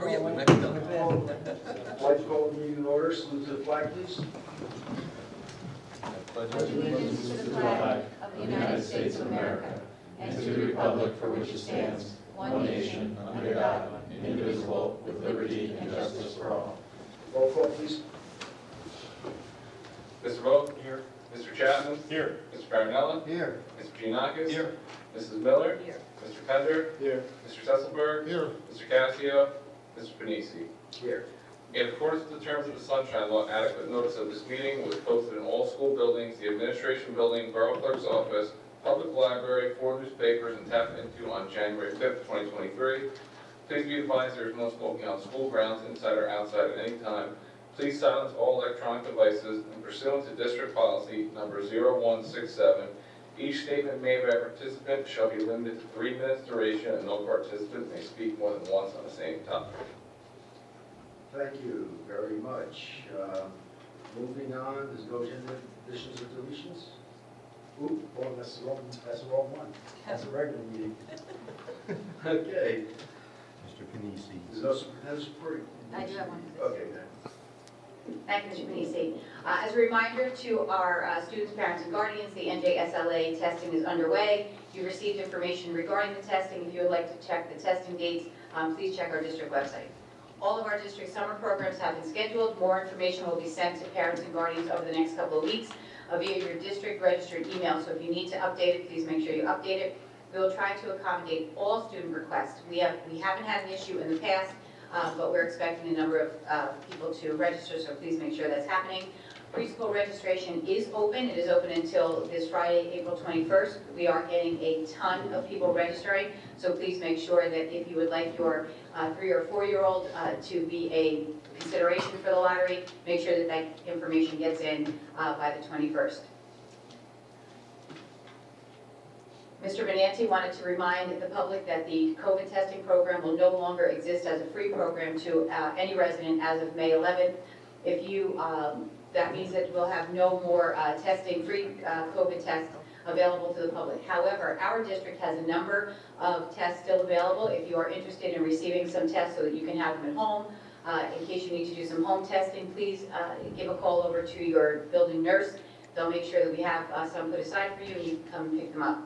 Oh, yeah, we might be done. Pledge call meeting in order, salute to the flag, please. Allegiance to the flag of the United States of America and to the republic for which it stands, one nation, under God, indivisible, with liberty and justice for all. Roll call, please. Mr. Vogt. Here. Mr. Chapman. Here. Mr. Farinella. Here. Mr. Giannakis. Here. Mrs. Miller. Here. Mr. Pender. Here. Mr. Sesselberg. Here. Mr. Cassio. Mr. Panisi. Here. In accordance with the terms of the Sunshine Law, adequate notice of this meeting was posted in all school buildings, the administration building, borough clerk's office, public library, 4 newspapers, and tapped into on January 5th, 2023. Please be advised there is no smoking on school grounds, inside or outside at any time. Please silence all electronic devices, and pursuant to district policy number 0167, each statement made by a participant shall be limited to 3 minutes duration, and no participant may speak more than once on the same topic. Thank you very much. Moving on, there's no agenda additions or deletions? Oop, oh, that's the wrong one. That's a regular meeting. Okay, Mr. Panisi. there's no superintendent's report? I do have one. Okay, Thank you, Mr. Panisi. As a reminder to our students, parents, and guardians, the NJSLA testing is underway. You received information regarding the testing. If you would like to check the testing dates, please check our district website. All of our district summer programs have been scheduled. More information will be sent to parents and guardians over the next couple of weeks via your district registered email. So if you need to update it, please make sure you update it. We will try to accommodate all student requests. We haven't had an issue in the past, but we're expecting a number of people to register, so please make sure that's happening. Preschool registration is open. It is open until this Friday, April 21st. We are getting a ton of people registering, so please make sure that if you would like your 3 or 4-year-old to be a consideration for the lottery, make sure that that information gets in by the 21st. Mr. Venanti wanted to remind the public that the COVID testing program will no longer exist as a free program to any resident as of May 11th. If you, that means that we'll have no more testing, free COVID tests available to the public. However, our district has a number of tests still available. If you are interested in receiving some tests so that you can have them at home, in case you need to do some home testing, please give a call over to your building nurse. They'll make sure that we have some put aside for you and you can come pick them up.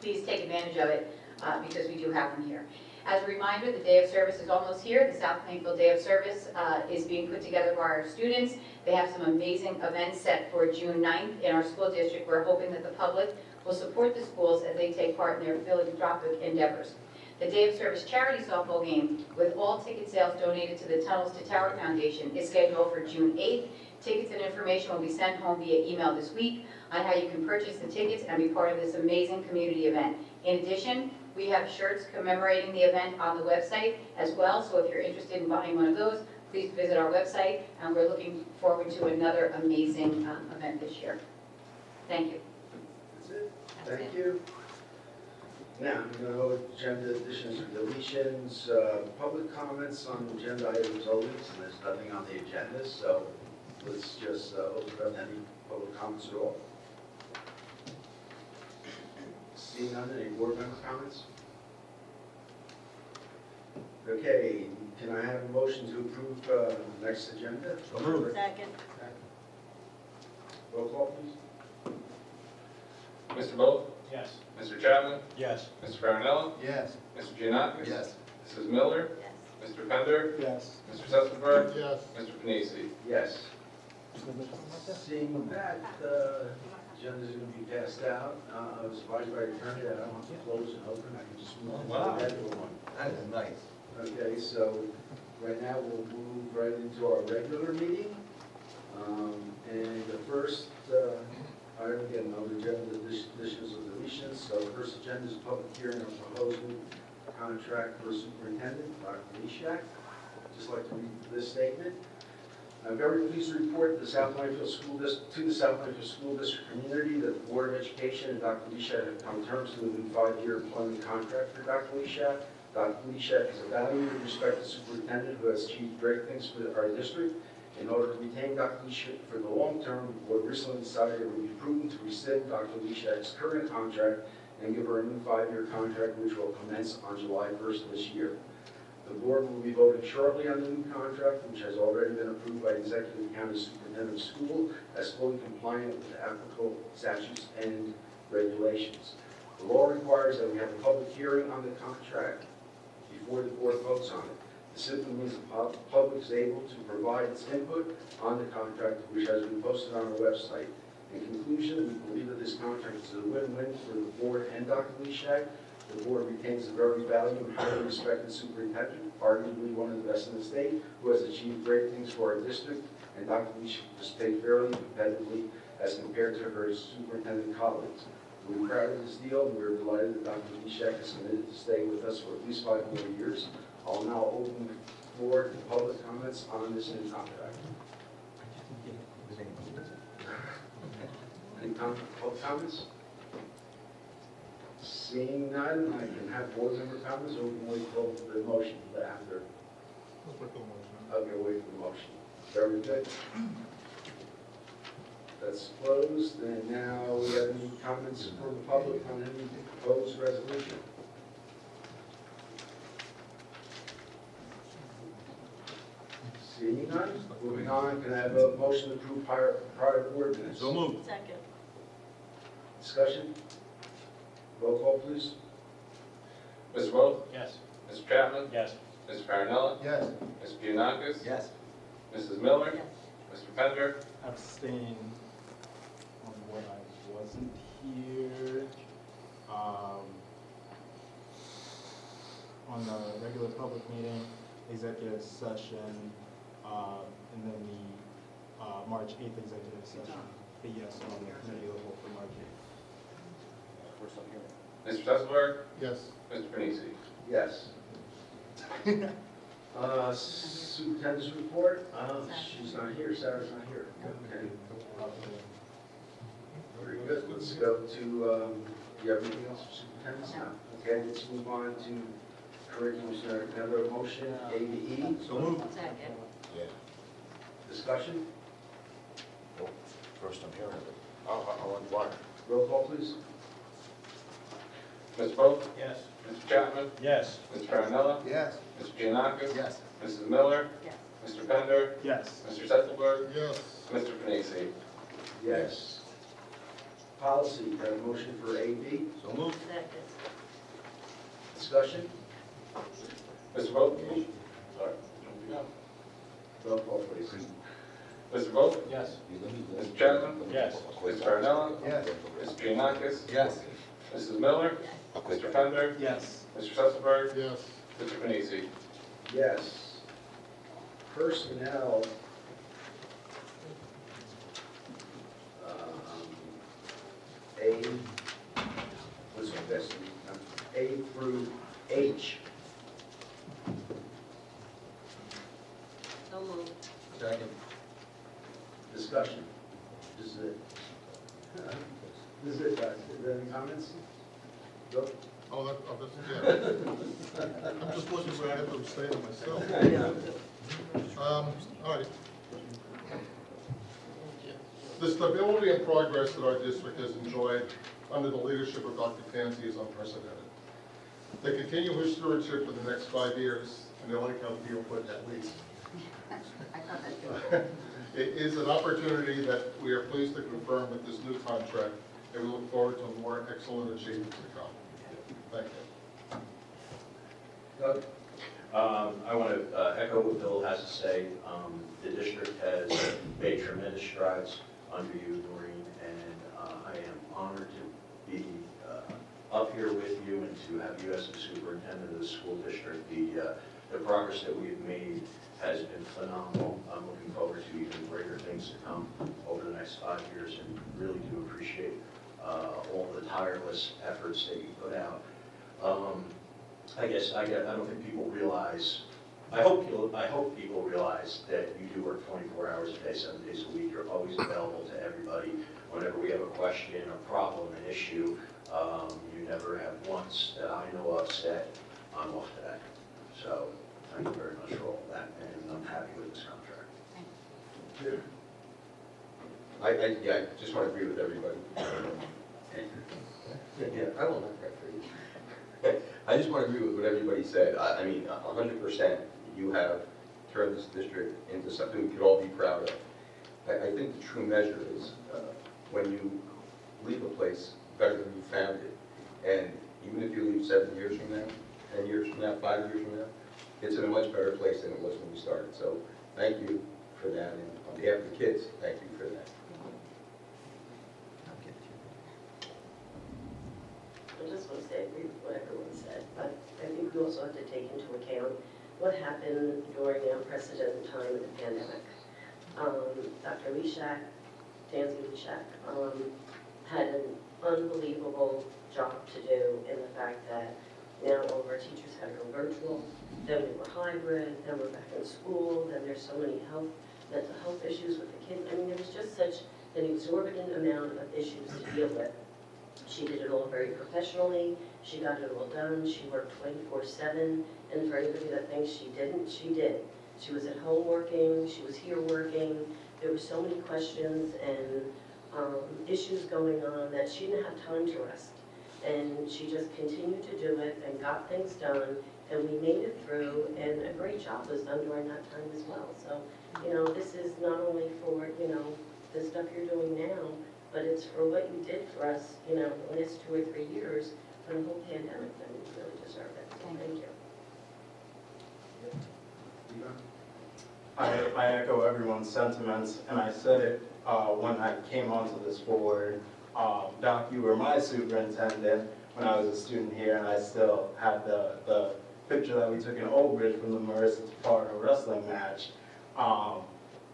Please take advantage of it because we do have them here. As a reminder, the day of service is almost here. The South Plainfield Day of Service is being put together by our students. They have some amazing events set for June 9th in our school district. We're hoping that the public will support the schools as they take part in their philanthropic endeavors. The Day of Service charity softball game, with all ticket sales donated to the Tunnels to Tower Foundation, is scheduled for June 8th. Tickets and information will be sent home via email this week on how you can purchase the tickets and be part of this amazing community event. In addition, we have shirts commemorating the event on the website as well, so if you're interested in buying one of those, please visit our website, and we're looking forward to another amazing event this year. Thank you. that's it. Thank you. Now, we're going to go with agenda additions or deletions. Public comments on agenda items only, so there's nothing on the agenda, so let's just open up any public comments at all. Seeing none, any board member comments? Okay, can I have a motion to approve next agenda? Second. Roll call, please. Mr. Vogt. Yes. Mr. Chapman. Yes. Mr. Farinella. Yes. Mr. Giannakis. Yes. Mrs. Miller. Yes. Mr. Pender. Yes. Mr. Sesselberg. Yes. Mr. Panisi. Yes. Seeing that, agendas are going to be passed out. I was advised by the attorney that I don't have to close and open, I can just move Wow. to the regular one. That is nice. Okay, so right now we'll move right into our regular meeting. And the first item, again, no agenda additions or deletions. So the first agenda is a public hearing on proposed new contract for superintendent, Dr. Leshak. Just like to read this statement. I'm very pleased to report to the South Plainfield School District community that the Board of Education and Dr. Leshak have come to terms with a new 5-year employment contract for Dr. Leshak. Dr. Leshak is a valued and respected superintendent who has achieved great things for our district. In order to retain Dr. Leshak for the long term, the board recently decided it would be prudent to rescind Dr. Leshak's current contract and give her a new 5-year contract which will commence on July 1st of this year. The board will be voting shortly on the new contract, which has already been approved by the Executive County Superintendent of School as fully compliant with applicable statutes and regulations. The law requires that we have a public hearing on the contract before the board votes on it. This simply means the public is able to provide its input on the contract, which has been posted on our website. In conclusion, we believe that this contract is a win-win for the board and Dr. Leshak. The board retains a very valued and highly respected superintendent, arguably one of the best in the state, who has achieved great things for our district, and Dr. Leshak was paid fairly and competitively as compared to her superintendent colleagues. We're proud of this deal, and we're delighted that Dr. Leshak has committed to stay with us for at least 5 more years. I'll now open the floor to public comments on this new contract. Any public comments? Seeing none, I can have board member comments, or we can wait till the motion after. Okay, wait for the motion. Very good. That's closed, and now we have any comments from the public on any proposed resolution? Seeing none, moving on, can I have a motion to approve prior board minutes? So moved. Second. Discussion? Roll call, please. Mr. Vogt, Yes. Mr. Chapman, Yes. Mr. Marinella, Yes. Mr. Giannakis, Yes. Mrs. Miller, Yes. Mr. Pender, Abstain on what I wasn't here. On the regular public meeting, executive session, and then the March 8th executive session. But yes, on the committee level for March 8th. Mr. Tesselberg, Yes. Mr. Panisi. Yes. Superintendent's report, she's not here, Sarah's not here. Okay, very good. Let's go to, do you have anything else for superintendents? No. Okay, let's move on to curriculum. Another motion, A to E. So moved. Second. Yeah. Discussion? First I'm hearing of it. I'll inquire. Roll call, please. Mr. Vogt, Yes. Mr. Chapman, Yes. Mr. Marinella, Yes. Mr. Giannakis, Yes. Mrs. Miller, Yes. Mr. Pender, Yes. Mr. Tesselberg, Yes. Mr. Panisi. Yes. Policy, can I have a motion for A, B? So moved. Second. Discussion? Mr. Vogt, sorry. Roll call, please. Mr. Vogt, Yes. Mr. Chapman, Yes. Mr. Marinella, Yes. Mr. Giannakis, Yes. Mrs. Miller, Mr. Pender, Yes. Mr. Tesselberg, Yes. Mr. Panisi. Yes. Personnel. A, what's the best, A through H. So moved. Second. Discussion. This is it. This is it, guys. Is there any comments? Go. Oh, yeah. I'm just looking for, I have to abstain on myself. All right. The stability and progress that our district has enjoyed under the leadership of Dr. Tansey is unprecedented. They continue his stewardship for the next 5 years, and they like how Theo put at least. I thought that too. It is an opportunity that we are pleased to confirm with this new contract, and we look forward to more excellent achievements to come. Thank you. Doug? I want to echo what Bill has to say. The district has made tremendous strides under you, Noreen, and I am honored to be up here with you and to have you as the superintendent of the school district. The progress that we've made has been phenomenal. I'm looking forward to even greater things to come over the next 5 years, and really do appreciate all the tireless efforts that you put out. I don't think people realize, I hope people realize that you do work 24 hours a day, 7 days a week. You're always available to everybody whenever we have a question, a problem, an issue. You never have once that I know of said, I'm off today. So thank you very much for all of that, and I'm happy with this contract. I just want to agree with everybody. Yeah, I will not cry for you. I just want to agree with what everybody said. I mean, 100%, you have turned this district into something we could all be proud of. I think the true measure is when you leave a place better than you found it. And even if you leave 7 years from now, 10 years from now, 5 years from now, it's in a much better place than it was when we started. So thank you for that, and on behalf of the kids, thank you for that. I just want to say, I agree with what everyone said, but I think we also have to take into account what happened during the unprecedented time of the pandemic. Dr. Leshak, Tansy Leshak, had an unbelievable job to do in the fact that now all of our teachers had to go virtual, then we were hybrid, then we're back in school, then there's so many mental health issues with the kids. I mean, there was just such an exorbitant amount of issues to deal with. She did it all very professionally, she got it all done, she worked 24/7, and for anybody that thinks she didn't, she did. She was at home working, she was here working, there were so many questions and issues going on that she didn't have time to rest. And she just continued to do it and got things done, and we made it through, and a great job was done during that time as well. So, this is not only for, the stuff you're doing now, but it's for what you did for us, the last 2 or 3 years for the whole pandemic, and you really deserve it. So thank you. I echo everyone's sentiments, and I said it when I came onto this board. Doc, you were my superintendent when I was a student here, and I still have the picture that we took in Old Bridge from the Marissa Tapardo wrestling match.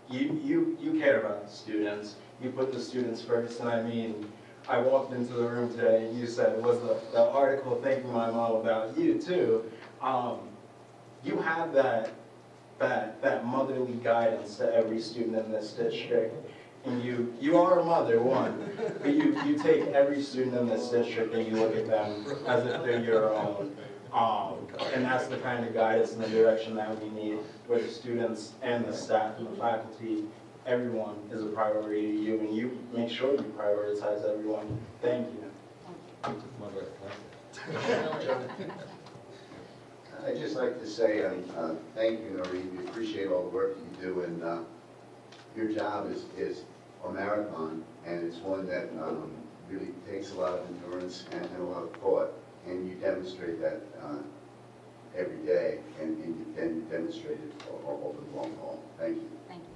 You cared about the students. You put the students first, and I mean, I walked into the room today, and you said, was the article thanking my mom about you too? You have that motherly guidance to every student in this district. And you are a mother, one, but you take every student in this district and you look at them as if they're your own. And that's the kind of guidance and the direction that we need, where the students and the staff and the faculty, everyone is a priority to you, and you make sure you prioritize everyone. Thank you. I'd just like to say, thank you, Noreen. We appreciate all the work you do, and your job is a marathon, and it's one that really takes a lot of endurance and a lot of thought, and you demonstrate that every day, and you demonstrate it over the long haul. Thank you. Thank you.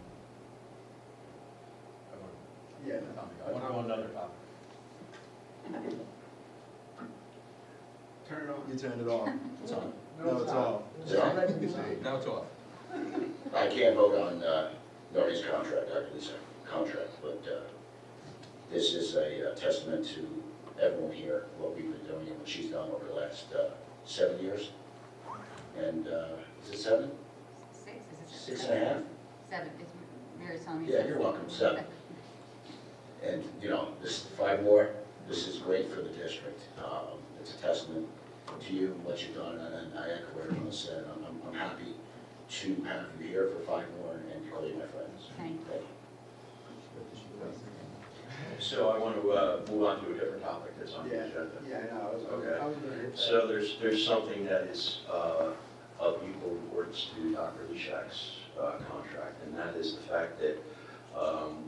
Yeah. I want to go on another topic. Turn it on. You turned it off. It's on. No, it's off. Is it on? Now it's off. I can't vote on Noreen's contract, after this contract, but this is a testament to everyone here, what we've been doing and what she's done over the last 7 years. And is it 7? 6, is it 6 and a half? 7, it's very telling me. Yeah, you're welcome, 7. And, this 5 more, this is great for the district. It's a testament to you, what you've done, and I echo what everyone said. I'm happy to have you here for 5 more and to call you my friends. Thank you. So I want to move on to a different topic that's on the agenda. Yeah, I know. Okay. I was gonna hit that. So there's something that is of equal importance to Dr. Leshak's contract, and that is the fact that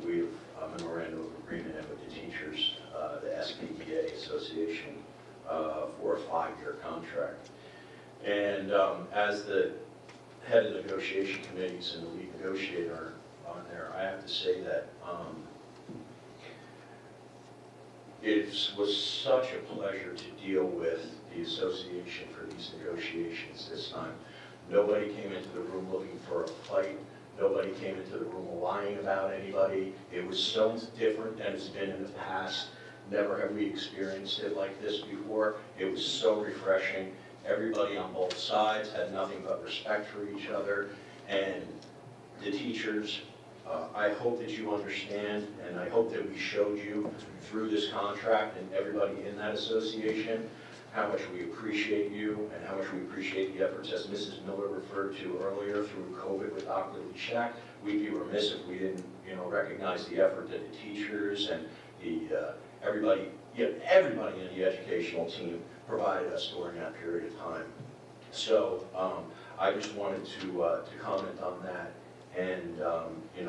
we have a memorandum of agreement with the teachers, the SPEA Association, for a 5-year contract. And as the head of the negotiation committees and the lead negotiator on there, I have to say that it was such a pleasure to deal with the association for these negotiations this time. Nobody came into the room looking for a fight. Nobody came into the room lying about anybody. It was so different than it's been in the past. Never have we experienced it like this before. It was so refreshing. Everybody on both sides had nothing but respect for each other. And the teachers, I hope that you understand, and I hope that we showed you through this contract and everybody in that association how much we appreciate you and how much we appreciate the efforts, as Mrs. Miller referred to earlier, through COVID with Dr. Leshak. We'd be remiss if we didn't, recognize the effort that the teachers and the everybody in the educational team provided us during that period of time. So I just wanted to comment on that and,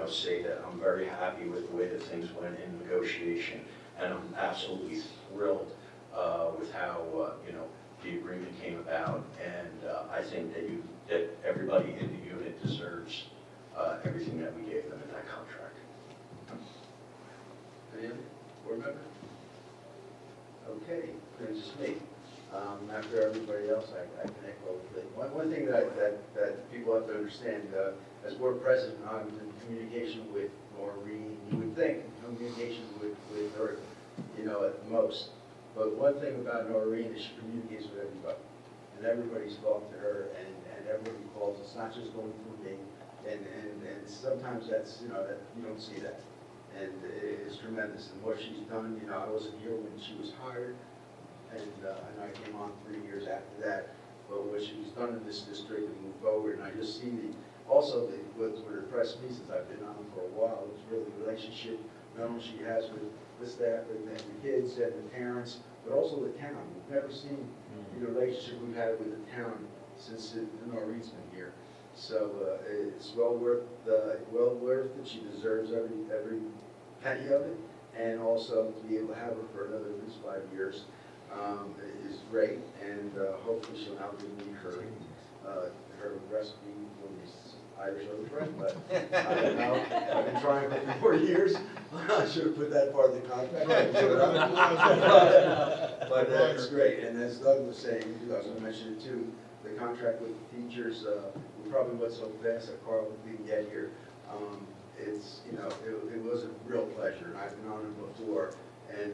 say that I'm very happy with the way that things went in negotiation, and I'm absolutely thrilled with how, the agreement came about, and I think that everybody in the unit deserves everything that we gave them in that contract. Any other board member? Okay, brings us me. After everybody else, I can echo. One thing that people have to understand, as board president, I'm in communication with Maureen. You would think communication with her, at the most. But one thing about Noreen is she communicates with everybody. And everybody's talked to her, and everybody calls. It's not just going through me. And sometimes that's, that you don't see that. And it's tremendous. And what she's done, I wasn't here when she was hired, and I came on 3 years after that. But what she's done in this district and move forward, and I just see what impressed me since I've been on for a while, is really the relationship not only she has with the staff and the kids and the parents, but also the town. We've never seen the relationship we've had with the town since Noreen's been here. So it's well worth it. She deserves every penny of it, and also to be able to have her for another at least 5 years is great. And hopefully she'll now give me her recipe for these Irish oak bread. But I don't know. I've been trying for 4 years. I should have put that part of the contract. But it's great. And as Doug was saying, I was going to mention it too, the contract with the teachers, we probably went so fast that Carl didn't get here. It was a real pleasure. And I've been on it before, and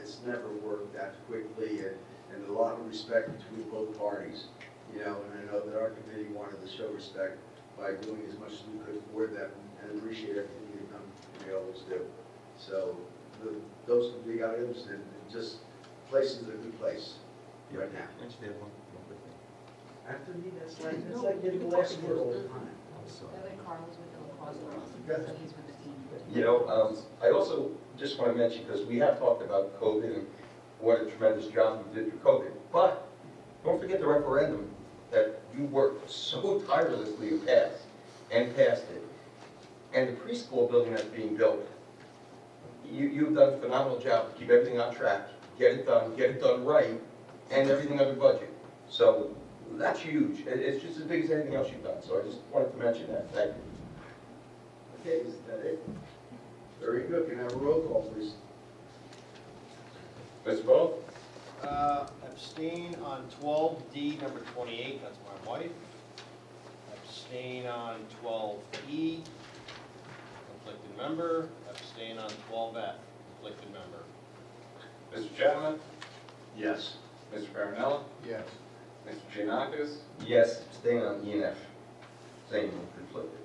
it's never worked that quickly, and a lot of respect between both parties. And I know that our committee wanted to show respect by doing as much as we could for them and appreciate everything they've done, and they always do. So those are big items, and just place is a good place right now. After me, that's like getting the last word all the time. By the way, Carl's with the lacrosse girls, so he's with the team. I also just want to mention, because we have talked about COVID and what a tremendous job you did for COVID, but don't forget the referendum that you worked so tirelessly to pass, and passed it. And the preschool building that's being built, you've done a phenomenal job to keep everything on track, get it done right, and everything under budget. So that's huge. It's just as big as anything else you've done. So I just wanted to mention that. Thank you. Okay, is that it? Very good. Can I have a roll call, please? Mr. Bo? Abstain on 12D, number 28, that's my wife. Abstain on 12E, conflicted member. Abstain on 12F, conflicted member. Mr. Chapman? Yes. Mr. Farinella? Yes. Mr. Giannakis? Yes, abstain on E and F. Same, conflicted.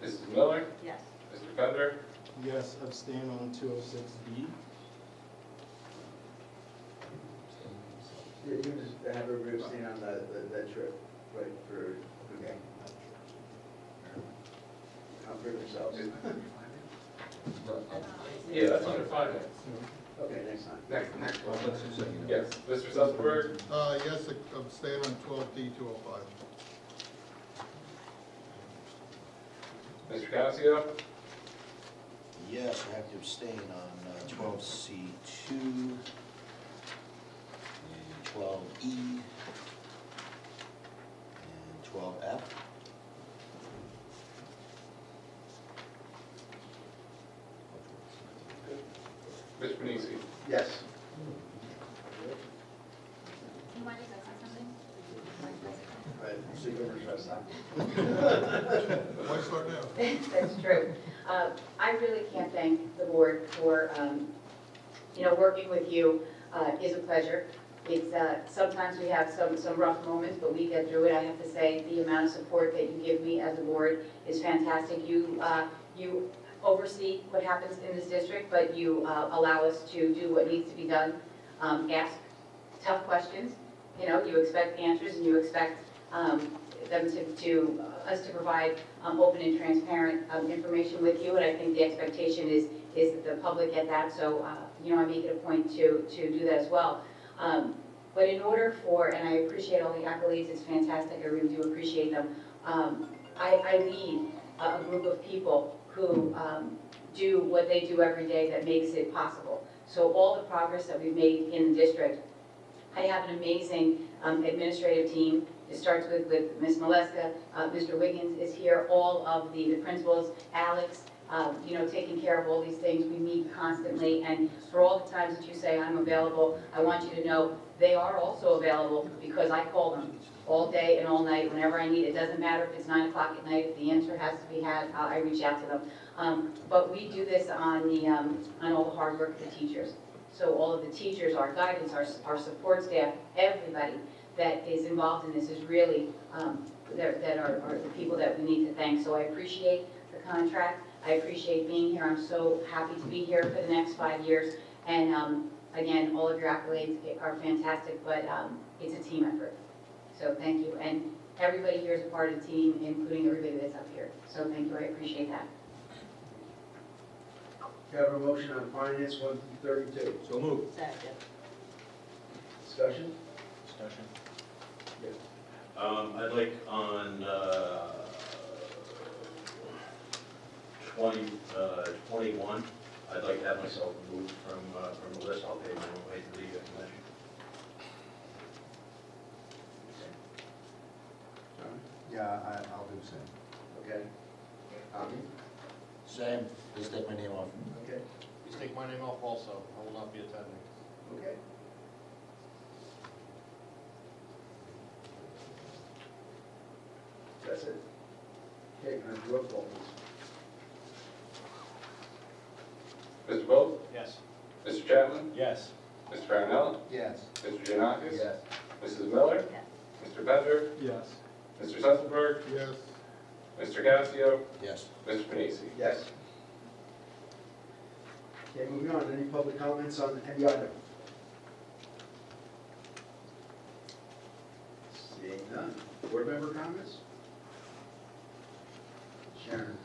Mrs. Miller? Yes. Mr. Pender? Yes, abstain on 206B. Yeah, you can just have everybody abstain on that trip, right, for, okay. Not for themselves. Yeah, that's under 5 minutes. Okay, next time. Next one. Yes. Mr. Zuckerberg? Yes, abstain on 12D 205. Mr. Casio? Yes, I have to abstain on 12C2 and 12E and 12F. Mr. Panisi? Yes. You mind if I say something? Right, so you're gonna trust that. Why start now? That's true. I really can't thank the board for, working with you is a pleasure. It's, sometimes we have some rough moments, but we get through it. I have to say, the amount of support that you give me as a board is fantastic. You oversee what happens in this district, but you allow us to do what needs to be done. Ask tough questions. You expect answers, and you expect them us to provide open and transparent information with you, and I think the expectation is that the public get that, so I make it a point to do that as well. But in order for, and I appreciate all the accolades, it's fantastic, I really do appreciate them. I lead a group of people who do what they do every day that makes it possible. So all the progress that we've made in the district, I have an amazing administrative team. It starts with Ms. Maleska, Mr. Wiggins is here, all of the principals, Alex, taking care of all these things. We meet constantly, and for all the times that you say I'm available, I want you to know they are also available because I call them all day and all night whenever I need. It doesn't matter if it's 9 o'clock at night, if the answer has to be had, I reach out to them. But we do this on all the hard work of the teachers. So all of the teachers, our guidance, our support staff, everybody that is involved in this is really, that are the people that we need to thank. So I appreciate the contract. I appreciate being here. I'm so happy to be here for the next 5 years. And again, all of your accolades are fantastic, but it's a team effort. So thank you. And everybody here is a part of the team, including everybody that's up here. So thank you. I appreciate that. We have a motion on finance 1 through 32. So moved. Second. Discussion? Discussion. I'd like on 21, I'd like to have myself removed from the list. I'll pay my own way to the convention. Yeah, I'll do the same. Okay. Same, just take my name off. Okay. Please take my name off also. I will not be attending. Okay. That's it. Okay, can I have roll call, please? Mr. Vogt, Yes. Mr. Chapman, Yes. Mr. Farinella, Yes. Mr. Giannakis. Yes. Mrs. Miller, Yes. Mr. Bender, Yes. Mr. Sesselberg, Yes. Mr. Casio, Yes. Mr. Panisi. Yes. Okay, moving on, any public comments on any item? Seeing none. Board member comments? Sharon?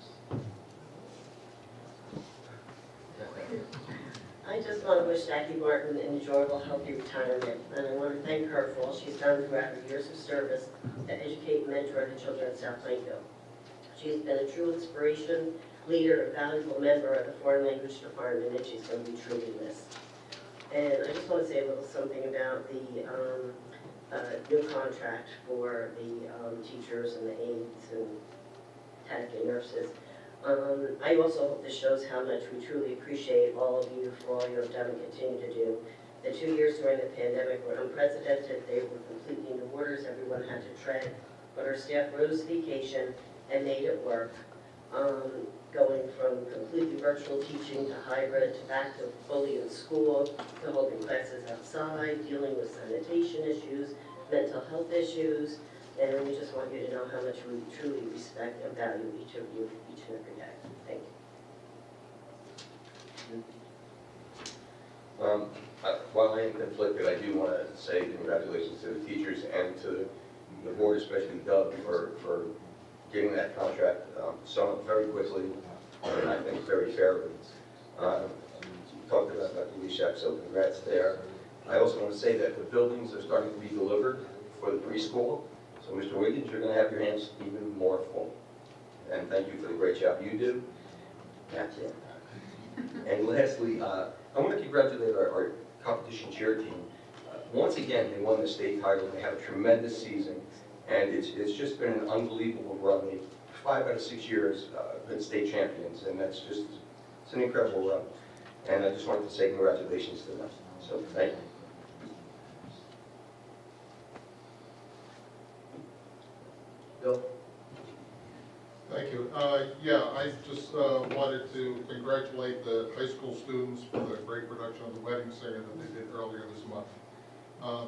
I just want to wish Jackie Martin an enjoyable, healthy retirement, and I want to thank her for all she's done throughout her years of service to educate and mentor the children at South Plainfield. She has been a true inspiration, leader, a valuable member of the Foreign Language Department, and she's going to be truly missed. And I just want to say a little something about the new contract for the teachers and the aides and tech and nurses. I also hope this shows how much we truly appreciate all of you for all you have done and continue to do. The 2 years during the pandemic were unprecedented. They were completely new waters everyone had to tread, but our staff rose to the occasion and made it work. Going from completely virtual teaching to hybrid to back to fully in school to holding classes outside, dealing with sanitation issues, mental health issues, and we just want you to know how much we truly respect and value each of you each and every day. Thank you. While I am conflicted, I do want to say congratulations to the teachers and to the board, especially Doug, for getting that contract summed up very quickly, and I think very fairly. You talked about Dr. Leshak, so congrats there. I also want to say that the buildings are starting to be delivered for the preschool. So Mr. Wiggins, you're going to have your hands even more full. And thank you for the great job you do. That's it. And lastly, I want to congratulate our competition cheer team. Once again, they won the state title. They had a tremendous season. And it's just been an unbelievable run. They 5 out of 6 years been state champions. And it's an incredible run. And I just wanted to say congratulations to them. So thank you. Bill? Thank you. Yeah, I just wanted to congratulate the high school students for the great production of the Wedding Singer that they did earlier this month.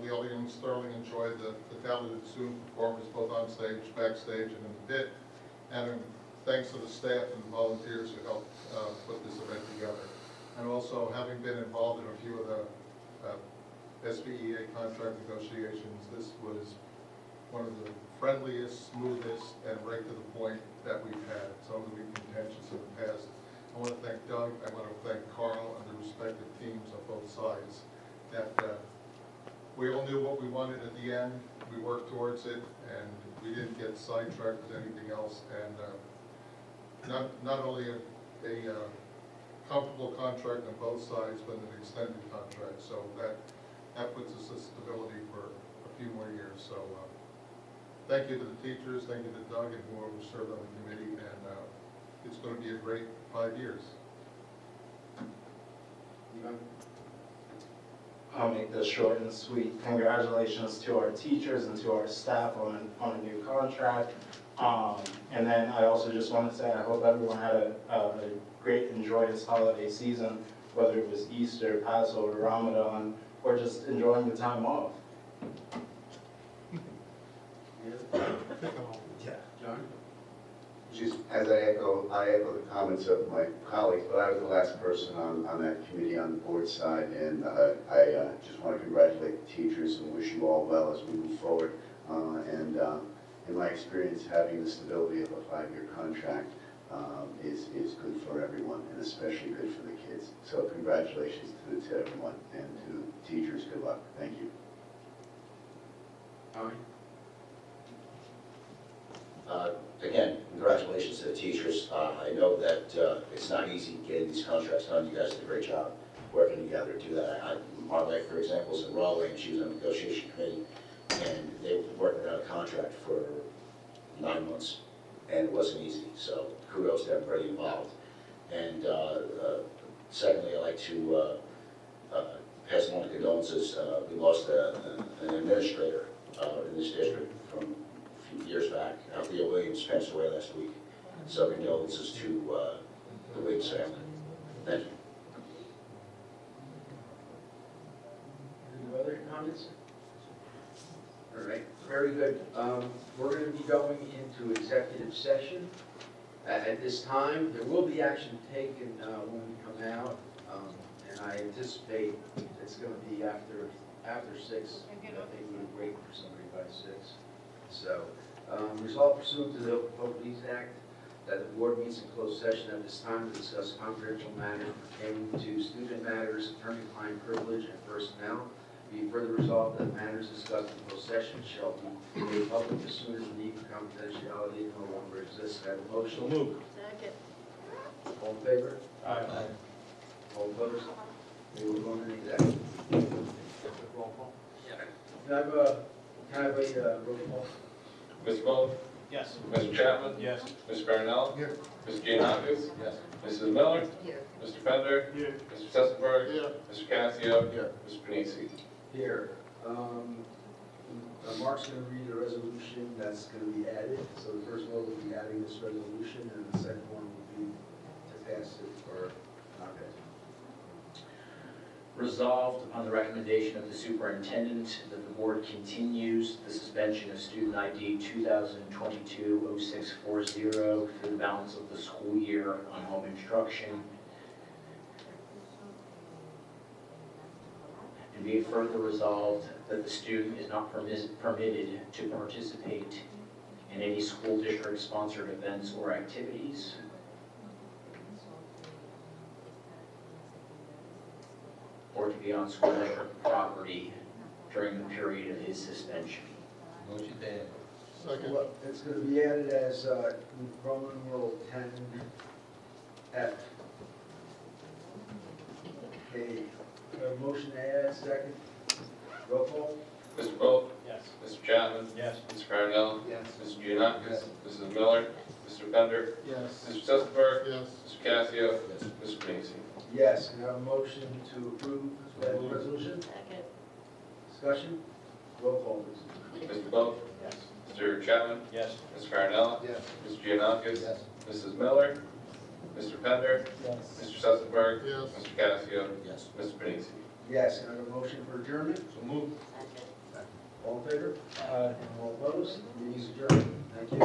The audience thoroughly enjoyed the talented student performers, both on stage, backstage, and in the pit. And thanks to the staff and the volunteers who helped put this event together. And also, having been involved in a few of the SBEA contract negotiations, this was one of the friendliest, smoothest, and right to the point that we've had. Some of them contentious in the past. I want to thank Doug, I want to thank Carl and the respective teams on both sides that We all knew what we wanted at the end, we worked towards it, and we didn't get sidetracked with anything else. And not only a comfortable contract on both sides, but an extended contract, so that puts us at stability for a few more years. So thank you to the teachers, thank you to Doug and whoever served on the committee, and it's going to be a great 5 years. I'll make this short and sweet. Congratulations to our teachers and to our staff on a new contract. And then I also just want to say I hope everyone had a great and joyous holiday season, whether it was Easter, Passover, Ramadan, or just enjoying the time off. John? Just as I echo the comments of my colleagues, but I was the last person on that committee on the board side, and I just want to congratulate the teachers and wish you all well as we move forward. And in my experience, having the stability of a 5-year contract is good for everyone, and especially good for the kids. So congratulations to everyone, and to teachers, good luck. Thank you. Again, congratulations to the teachers. I know that it's not easy getting these contracts done. You guys did a great job working together to do that. My wife, for example, is in Raleigh, and she was on the negotiation committee, and they were working out a contract for 9 months, and it wasn't easy. So kudos to everybody involved. And secondly, I'd like to pass along condolences. We lost an administrator in this district from years back. Althea Williams passed away last week. So condolences to the Williams family. Thank you. Any other comments? All right, very good. We're going to be going into executive session. At this time, there will be action taken when we come out, and I anticipate it's going to be after 6. I think we would wait for somebody by 6. So, resolved pursuant to the Open Public Act that the board meets in closed session at this time to discuss confidential matters pertaining to student matters, attorney-client privilege, and personnel. Be further resolved that matters discussed in closed session shall be made public as soon as the need for confidentiality no longer exists. Have a motion? Move. Second. All in favor? Aye. All opposed? We will go into executive. Roll call. Can I have a roll call? Mr. Bowles? Yes. Mr. Chapman? Yes. Mr. Marinello? Here. Mr. Giannakis? Yes. Mrs. Miller? Here. Mr. Pender? Here. Mr. Sessenberg? Yeah. Mr. Cassio? Here. Mr. Panisi? Here. Mark's going to read a resolution that's going to be added. So the first one will be adding this resolution, and the second one will be to pass it or not pass it. Resolved upon the recommendation of the superintendent that the board continues the suspension of student ID 2022-0640 through the balance of the school year on home instruction. And be it further resolved that the student is not permitted to participate in any school district-sponsored events or activities. Or to be on school district property during the period of his suspension. Motion to add. Second. Well, it's going to be added as Roman numeral 10F. Okay, motion to add, second. Roll call? Mr. Bowles? Yes. Mr. Chapman? Yes. Mr. Marinello? Yes. Mr. Giannakis? Yes. Mrs. Miller? Mr. Pender? Yes. Mr. Sessenberg? Yes. Mr. Cassio? Yes. Mr. Panisi? Yes, can I have a motion to approve that resolution? Second. Discussion? Roll call, please. Mr. Bowles? Yes. Mr. Chapman? Yes. Mr. Marinello? Yes. Mr. Giannakis? Yes. Mrs. Miller? Mr. Pender? Yes. Mr. Sessenberg? Yes. Mr. Cassio? Yes. Mr. Panisi? Yes, can I have a motion for adjournment? So move. Second. All in favor? All opposed? Meeting is adjourned. Thank you.